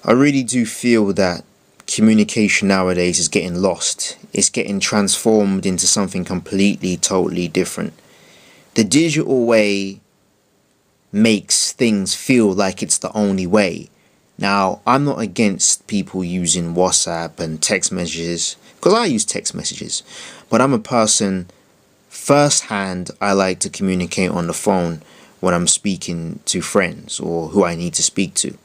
I really do feel that communication nowadays is getting lost. It's getting transformed into something completely, totally different. The digital way makes things feel like it's the only way. Now, I'm not against people using WhatsApp and text messages, because I use text messages, but I'm a person, firsthand, I like to communicate on the phone when I'm speaking to friends or who I need to speak to.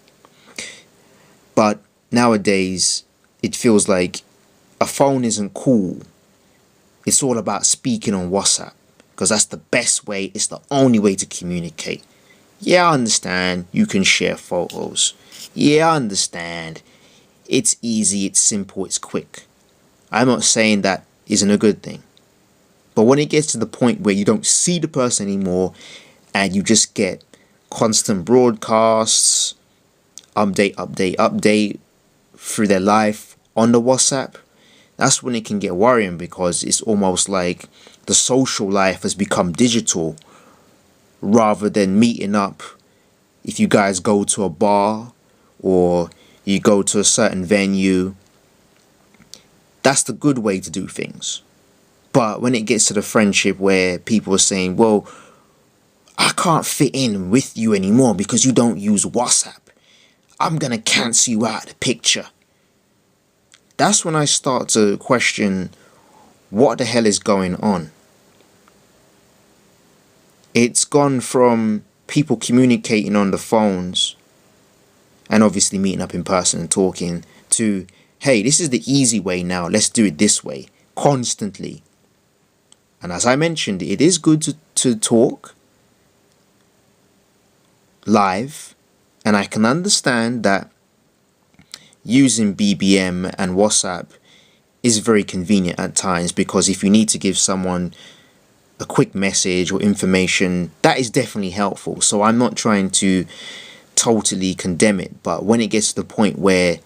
But nowadays, it feels like a phone isn't cool. It's all about speaking on WhatsApp because that's the best way, it's the only way to communicate. Yeah, I understand you can share photos. Yeah, I understand it's easy, it's simple, it's quick. I'm not saying that isn't a good thing. But when it gets to the point where you don't see the person anymore and you just get constant broadcasts, update through their life on the WhatsApp, that's when it can get worrying because it's almost like the social life has become digital rather than meeting up. If you guys go to a bar or you go to a certain venue, that's the good way to do things. But when it gets to the friendship where people are saying, well, I can't fit in with you anymore because you don't use WhatsApp, I'm gonna cancel you out of the picture. That's when I start to question what the hell is going on. It's gone from people communicating on the phones and obviously meeting up in person and talking to, hey, this is the easy way now, let's do it this way, constantly. And as I mentioned, it is good to talk live, and I can understand that using BBM and WhatsApp is very convenient at times because if you need to give someone a quick message or information, that is definitely helpful. So I'm not trying to totally condemn it, but when it gets to the point where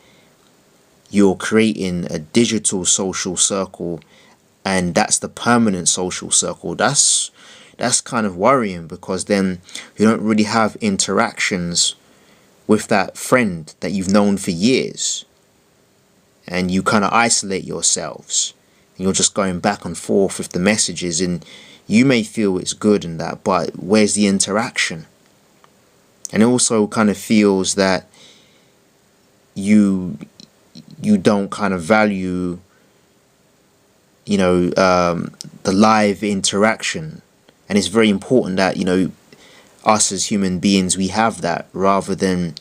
you're creating a digital social circle and that's the permanent social circle, that's kind of worrying because then you don't really have interactions with that friend that you've known for years, and you kind of isolate yourselves and you're just going back and forth with the messages, and you may feel it's good and that, but where's the interaction? And it also kind of feels that you don't kind of value the live interaction, and it's very important that us as human beings, we have that rather than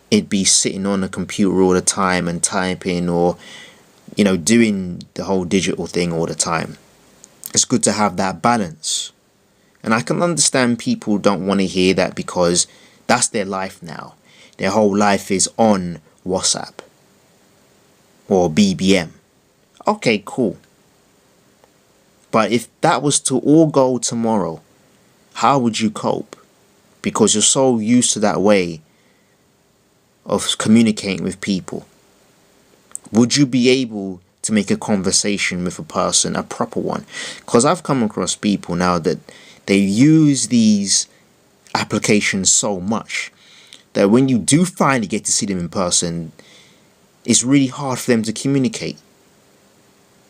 it be sitting on a computer all the time and typing or doing the whole digital thing all the time. It's good to have that balance, and I can understand people don't want to hear that because that's their life now. Their whole life is on WhatsApp or BBM. Okay, cool. But if that was to all go tomorrow, how would you cope? Because you're so used to that way of communicating with people. Would you be able to make a conversation with a person, a proper one? Because I've come across people now that they use these applications so much that when you do finally get to see them in person, it's really hard for them to communicate.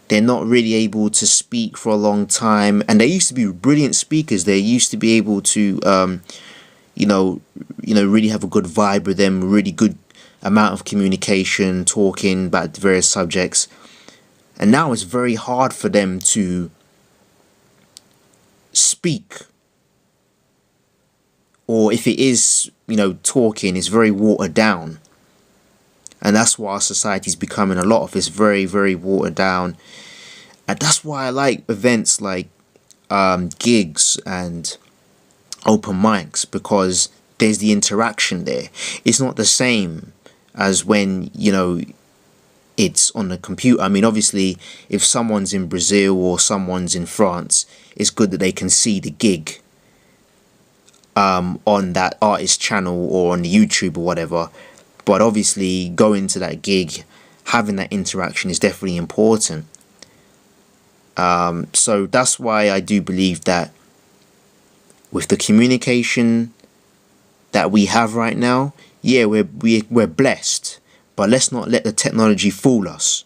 They're not really able to speak for a long time, and they used to be brilliant speakers. They used to be able to really have a good vibe with them, really good amount of communication, talking about various subjects. And now it's very hard for them to speak. Or if it is, talking, it's very watered down. And that's what our society is becoming a lot of. It's very, very watered down. And that's why I like events like gigs and open mics, because there's the interaction there. It's not the same as when it's on the computer. I mean, obviously if someone's in Brazil or someone's in France, it's good that they can see the gig on that artist channel or on YouTube or whatever. But obviously going to that gig, having that interaction is definitely important. So that's why I do believe that with the communication that we have right now, yeah, we're blessed, but let's not let the technology fool us.